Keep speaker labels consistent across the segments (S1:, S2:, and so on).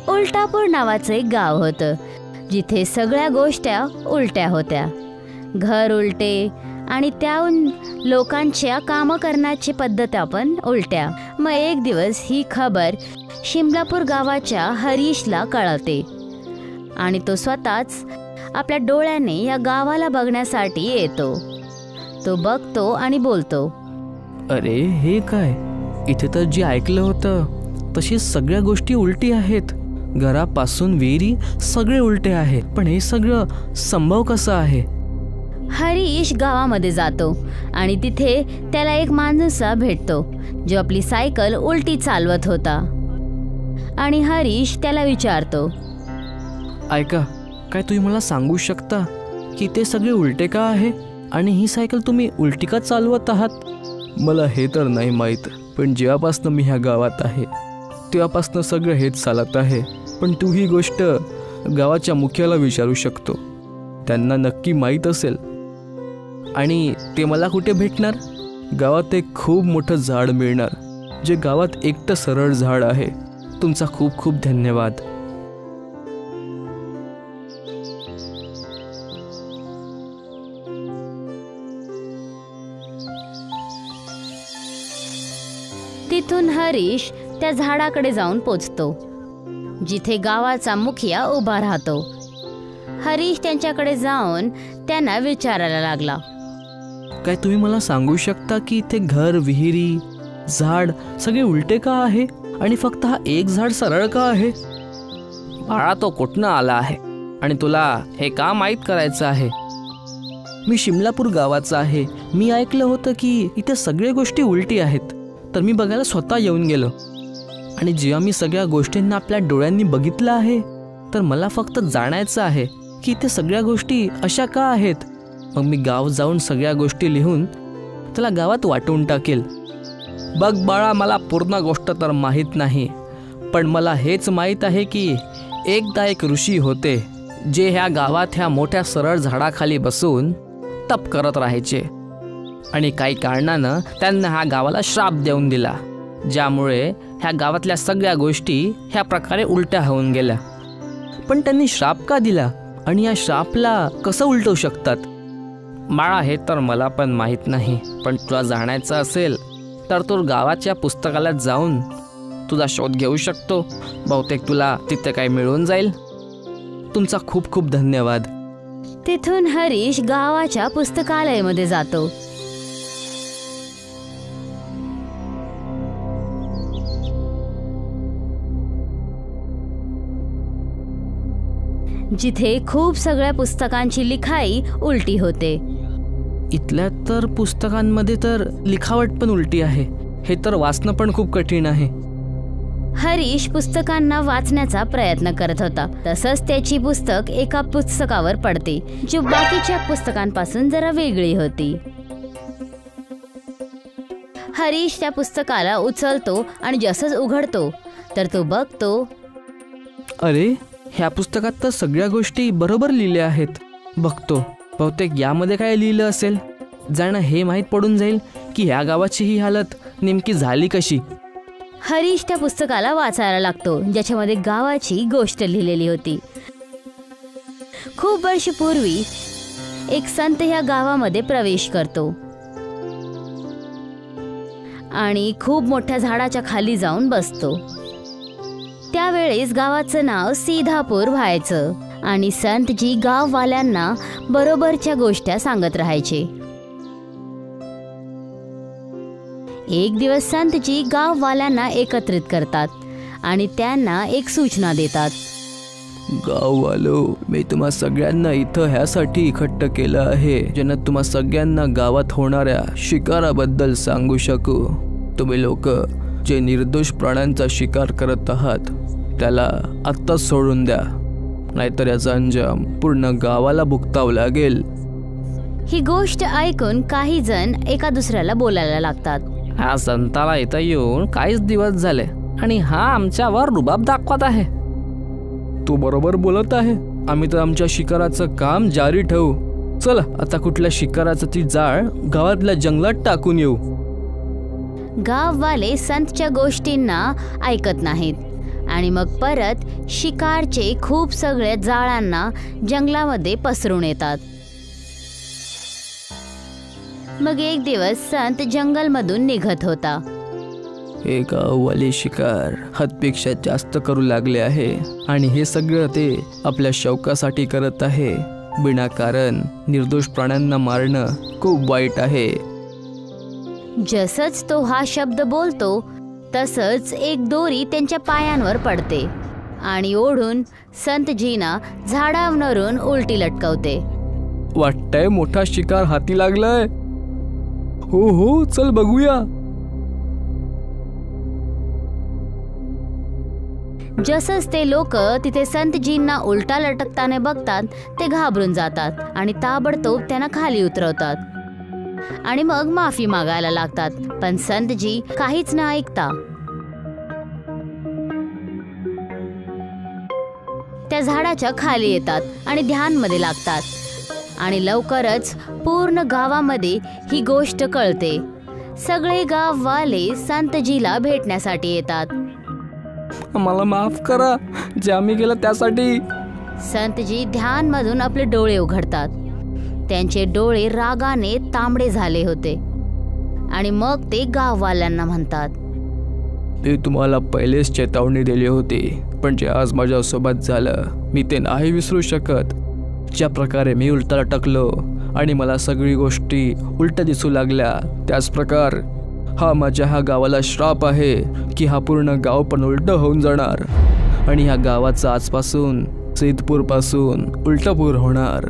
S1: उलटापूर नावाचं एक गाव होतं, जिथे सगळ्या गोष्टी उलट्या होत्या. घर उलटे आणि त्याहून लोकांच्या कामं करण्याची पद्धती पण उलट्या. मग एक दिवस ही खबर शिमलापूर गावाच्या हरीशला कळते आणि तो स्वतःच आपल्या डोळ्याने या गावाला बघण्यासाठी येतो. तो बघतो आणि बोलतो,
S2: अरे हे काय, इथे तर जे ऐकलं होतं तशी सगळ्या गोष्टी उलटी आहेत. घरापासून विहिरी सगळे उलटे आहे, पण हे सगळं संभव कसं आहे?
S1: हरीश गावामध्ये जातो आणि तिथे त्याला एक माणूसा भेटतो जो आपली सायकल उलटी चालवत होता. आणि हरीश त्याला विचारतो,
S2: ऐका, काय तुम्ही मला सांगू शकता की ते सगळे उलटे का आहे आणि ही सायकल तुम्ही उलटी का चालवत आहात? मला हे तर नाही माहीत, पण जेव्हापासनं मी ह्या गावात आहे तेव्हापासनं सगळं हेच चालत आहे. पण तू ही गोष्ट गावाच्या मुखियाला विचारू शकतो, त्यांना नक्की माहीत असेल. आणि ते मला कुठे भेटणार? गावात एक खूप मोठं झाड मिळणार, जे गावात एकटं सरळ झाड आहे. तुमचा खूप खूप धन्यवाद.
S1: तिथून हरीश त्या झाडाकडे जाऊन पोचतो, जिथे गावाचा मुखिया उभा राहतो. हरीश त्यांच्याकडे जाऊन त्यांना विचारायला लागला,
S2: काय तुम्ही मला सांगू शकता की इथे घर, विहिरी, झाड सगळे उलटे का आहे आणि फक्त हा एक झाड सरळ का आहे? बाळा, तो कुठनं आला आहे आणि तुला हे का माहीत करायचं आहे? मी शिमलापूर गावाचा आहे. मी ऐकलं होतं की इथे सगळ्या गोष्टी उलटी आहेत, तर मी बघायला स्वतः येऊन गेलो. आणि जेव्हा मी सगळ्या गोष्टींना आपल्या डोळ्यांनी बघितलं आहे, तर मला फक्त जाणायचं आहे की इथे सगळ्या गोष्टी अशा का आहेत. मग मी गाव जाऊन सगळ्या गोष्टी लिहून त्याला गावात वाटून टाकेल. बघ बाळा, मला पूर्ण गोष्ट तर माहीत नाही, पण मला हेच माहीत आहे की एकदा एक ऋषी होते, जे ह्या गावात ह्या मोठ्या सरळ झाडाखाली बसून तप करत राहायचे. आणि काही कारणानं त्यांना ह्या गावाला श्राप देऊन दिला, ज्यामुळे ह्या गावातल्या सगळ्या गोष्टी ह्या प्रकारे उलट्या होऊन गेल्या. पण त्यांनी श्राप का दिला आणि या श्रापला कसं उलटवू शकतात? बाळा, हे तर मला पण माहीत नाही, पण तुला जाणायचं असेल तर तू गावाच्या पुस्तकालयात जाऊन तुझा शोध घेऊ शकतो. बहुतेक तुला तिथे काही मिळून जाईल. तुमचा खूप खूप धन्यवाद.
S1: तिथून हरीश गावाच्या पुस्तकालयामध्ये जातो. जिथे खूप सगळ्या पुस्तकांची लिखाई उलटी होते.
S2: इथल्या तर पुस्तकांमध्ये तर लिखावट पण उलटी आहे. हे तर वाचणं पण खूप कठीण आहे.
S1: हरीश पुस्तकांना वाचण्याचा प्रयत्न करत होता. तसंच त्याची पुस्तक एका पुस्तकावर पडते, जी बाकीच्या पुस्तकांपासून जरा वेगळी होती. हरीश त्या पुस्तकाला उचलतो आणि जसंच उघडतो तर तो बघतो,
S2: अरे, ह्या पुस्तकात तर सगळ्या गोष्टी बरोबर लिहिल्या आहेत. बघतो, बहुतेक यामध्ये काय लिहिलं असेल. जाणं हे माहीत पडून जाईल की ह्या गावाची ही हालत नेमकी झाली कशी.
S1: हरीश त्या पुस्तकाला वाचायला लागतो, ज्याच्यामध्ये गावाची गोष्ट लिहिलेली होती. खूप वर्षापूर्वी एक संत ह्या गावामध्ये प्रवेश करतो आणि खूप मोठ्या झाडाच्या खाली जाऊन बसतो. त्यावेळेस गावाचं नाव सीधापूर व्हायचं आणि संतजी गाववाल्यांना बरोबरच्या गोष्टी सांगत राहायचे. एक दिवस संतजी गाववाल्यांना एकत्रित करतात आणि त्यांना एक सूचना देतात.
S2: गाववालो, मी तुम्हा सगळ्यांना इथं ह्यासाठी इकट्ठ केलं आहे, ज्यांना तुम्हा सगळ्यांना गावात होणाऱ्या शिकाराबद्दल सांगू शकू. तुम्ही लोक जे निर्दोष प्राण्यांचा शिकार करत आहात त्याला आत्ताच सोडून द्या, नाहीतर याचा अंजाम पूर्ण गावाला भुगतावं लागेल.
S1: ही गोष्ट ऐकून काही जण एका दुसऱ्याला बोलायला लागतात.
S2: हा संताला इथं येऊन काहीच दिवस झाले आणि हा आमच्यावर रुबाब दाखवत आहे. तू बरोबर बोलत आहे. आम्ही तर आमच्या शिकाराचं काम जारी ठेवू. चला आता कुठल्या शिकाराचं ती जाळ गावातल्या जंगलात टाकून येऊ.
S1: गाववाले संतच्या गोष्टींना ऐकत नाहीत आणि मग परत शिकारचे खूप सगळ्या जाळांना जंगलामध्ये पसरून येतात. मग एक दिवस संत जंगलमधून निघत होता.
S2: हे गाववाले शिकार हदपेक्षा जास्त करू लागले आहे आणि हे सगळं ते आपल्या शौकासाठी करत आहे. विनाकारण निर्दोष प्राण्यांना मारणं खूप वाईट आहे.
S1: जसंच तो हा शब्द बोलतो तसंच एक दोरी त्यांच्या पायांवर पडते आणि ओढून संतजींना झाडावरून उलटी लटकवते.
S2: वाटतंय मोठा शिकार हाती लागलाय. हो हो, चल बघूया.
S1: जसंच ते लोक तिथे संतजींना उलटा लटकताना बघतात ते घाबरून जातात आणि ताबडतोब त्यांना खाली उतरवतात आणि मग माफी मागायला लागतात. पण संतजी काहीच न ऐकता त्या झाडाच्या खाली येतात आणि ध्यानमध्ये लागतात आणि लवकरच पूर्ण गावामध्ये ही गोष्ट कळते. सगळे गाववाले संतजीला भेटण्यासाठी येतात.
S2: मला माफ करा जे आम्ही केलं त्यासाठी.
S1: संतजी ध्यानमधून आपले डोळे उघडतात. त्यांचे डोळे रागाने तांबडे झाले होते आणि मग ते गाववाल्यांना म्हणतात,
S2: ते तुम्हाला पहिलेच चेतावणी दिली होती, पण जे आज माझ्यासोबत झालं मी ते नाही विसरू शकत. ज्या प्रकारे मी उलटा लटकलो आणि मला सगळी गोष्टी उलट दिसू लागल्या, त्याच प्रकार हा माझ्या गावाला श्राप आहे की हा पूर्ण गाव पण उलट होऊन जाणार आणि ह्या गावाचा आजपासून सिद्धपूर पासून उलटपूर होणार.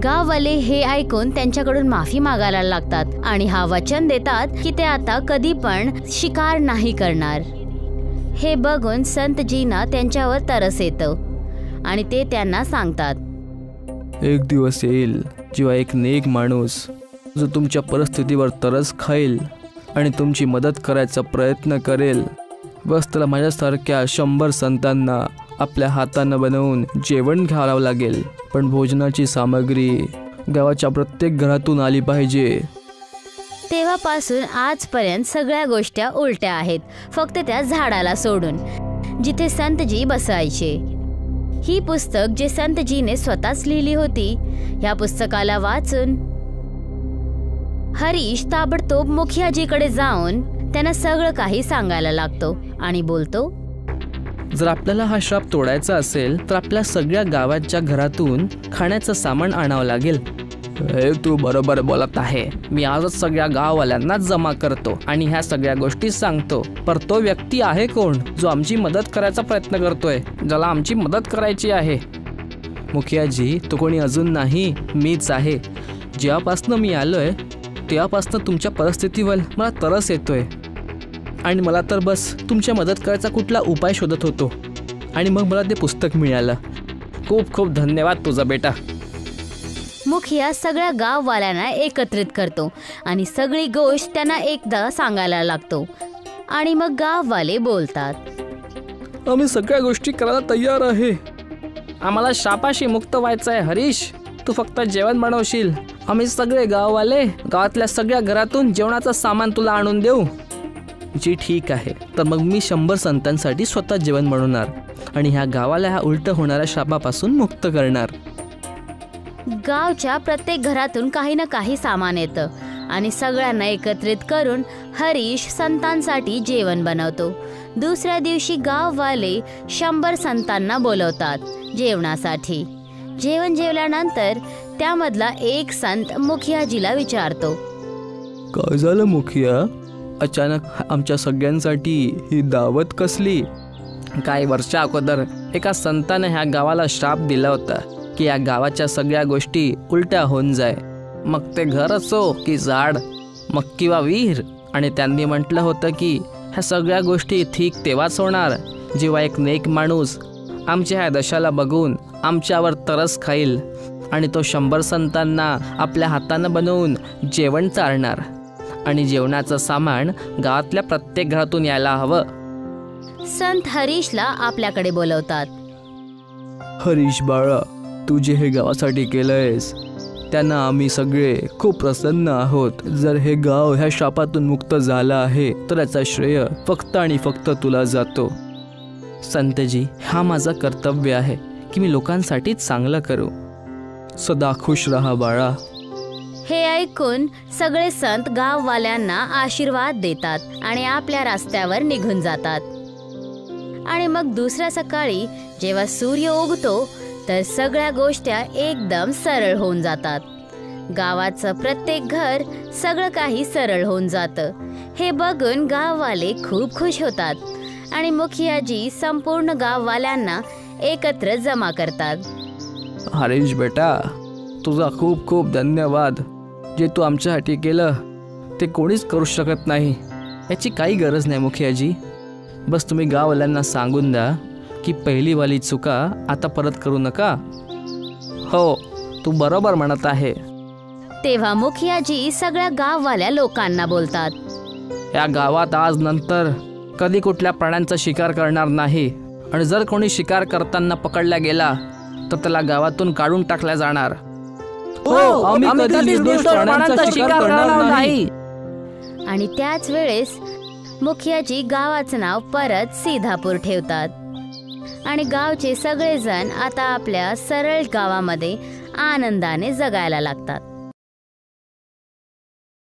S1: गाववाले हे ऐकून त्यांच्याकडून माफी मागायला लागतात आणि हा वचन देतात की ते आता कधी पण शिकार नाही करणार. हे बघून संतजींना त्यांच्यावर तरस येतं आणि ते त्यांना सांगतात,
S2: एक दिवस येईल जेव्हा एक नेक माणूस जो तुमच्या परिस्थितीवर तरस खाईल आणि तुमची मदत करायचा प्रयत्न करेल. बस त्याला माझ्यासारख्या 100 संतांना आपल्या हातानं बनवून जेवण घालावं लागेल, पण भोजनाची सामग्री गावाच्या प्रत्येक घरातून आली पाहिजे.
S1: तेव्हापासून आजपर्यंत सगळ्या गोष्टी उलट्या आहेत, फक्त त्या झाडाला सोडून जिथे संतजी बसायचे. ही पुस्तक जे संतजीने स्वतःच लिहिली होती. ह्या पुस्तकाला वाचून हरीश ताबडतोब मुखियाजीकडे जाऊन त्यांना सगळं काही सांगायला लागतो आणि बोलतो,
S2: जर आपल्याला हा श्राप तोडायचा असेल तर आपल्या सगळ्या गावाच्या घरातून खाण्याचं सामान आणावं लागेल. हे तू बरोबर बोलत आहे. मी आजच सगळ्या गाववाल्यांना जमा करतो आणि ह्या सगळ्या गोष्टी सांगतो. पर तो व्यक्ती आहे कोण जो आमची मदत करायचा प्रयत्न करतोय, ज्याला आमची मदत करायची आहे? मुखियाजी, तो कोणी अजून नाही, मीच आहे. जेव्हापासनं मी आलोय तेव्हापासनं तुमच्या परिस्थितीवर मला तरस येतोय आणि मला तर बस तुमच्या मदत करायचा कुठला उपाय शोधत होतो आणि मग मला ते पुस्तक मिळालं. खूप खूप धन्यवाद तुझा बेटा.
S1: मुखिया सगळ्या गाववाल्यांना एकत्रित करतो आणि सगळी गोष्ट त्यांना एकदा सांगायला लागतो आणि मग गाववाले बोलतात,
S2: आम्ही सगळ्या गोष्टी करायला तयार आहे. आम्हाला शापाशी मुक्त व्हायचं आहे. हरीश, तू फक्त जेवण बनवशील. आम्ही सगळे गाववाले गावातल्या सगळ्या घरातून जेवणाचं सामान तुला आणून देऊ. जी ठीक आहे, तर मग मी 100 संतांसाठी स्वतः जेवण बनवणार आणि ह्या गावाला ह्या उलट होणाऱ्या शापापासून मुक्त करणार.
S1: गावच्या प्रत्येक घरातून काही ना काही सामान येतं आणि सगळ्यांना एकत्रित करून हरीश संतांसाठी जेवण बनवतो. दुसऱ्या दिवशी गाववाले 100 संतांना बोलवतात जेवणासाठी. जेवण जेवल्यानंतर त्यामधला एक संत मुखियाजीला विचारतो,
S2: काय झालं मुखिया? अचानक आमच्या सगळ्यांसाठी ही दावत कसली? काही वर्षा अगोदर एका संताने ह्या गावाला श्राप दिला होता की या गावाच्या सगळ्या गोष्टी उलट्या होऊन जाय, मग ते घर असो की झाड, मग किंवा विहीर. आणि त्यांनी म्हटलं होतं की ह्या सगळ्या गोष्टी ठीक तेव्हाच होणार जेव्हा एक नेक माणूस आमच्या ह्या दशाला बघून आमच्यावर तरस खाईल आणि तो 100 संतांना आपल्या हातानं बनवून जेवण चारणार आणि जेवणाचं सामान गावातल्या प्रत्येक घरातून यायला हवं.
S1: संत हरीशला आपल्याकडे बोलवतात.
S2: हरीश बाळा, तू जे हे गावासाठी केलंयस त्यांना आम्ही सगळे खूप प्रसन्न आहोत. जर हे गाव ह्या शापातून मुक्त झालं आहे तर याचा श्रेय फक्त आणि फक्त तुला जातो. संतजी, हा माझा कर्तव्य आहे की मी लोकांसाठी चांगलं करू. सदा खुश राहा बाळा.
S1: हे ऐकून सगळे संत गाववाल्यांना आशीर्वाद देतात आणि आपल्या रस्त्यावर निघून जातात. आणि मग दुसऱ्या सकाळी जेव्हा सूर्य उगतो तर सगळ्या गोष्टी एकदम सरळ होऊन जातात. गावाचं प्रत्येक घर, सगळं काही सरळ होऊन जातं. हे बघून गाववाले खूप खुश होतात आणि मुखियाजी संपूर्ण गाववाल्यांना एकत्र जमा करतात.
S2: हरीश बेटा, तुझा खूप खूप धन्यवाद. जे तू आमच्यासाठी केलं ते कोणीच करू शकत नाही. याची काही गरज नाही मुखियाजी. बस तुम्ही गाववाल्यांना सांगून द्या की पहिलीवाली चुका आता परत करू नका. हो, तू बरोबर म्हणत आहे.
S1: तेव्हा मुखियाजी सगळ्या गाववाल्या लोकांना बोलतात,
S2: या गावात आज नंतर कधी कुठल्या प्राण्यांचा शिकार करणार नाही. आणि जर कोणी शिकार करताना पकडला गेला तर त्याला गावातून काढून टाकला जाणार. हो, आम्ही कधीच निर्दोष प्राण्यांचा शिकार करणार नाही.
S1: आणि त्याच वेळेस मुखियाजी गावाचं नाव परत सीधापूर ठेवतात. आणि गावचे सगळेजण आता आपल्या सरळ गावामध्ये आनंदाने जगायला लागतात.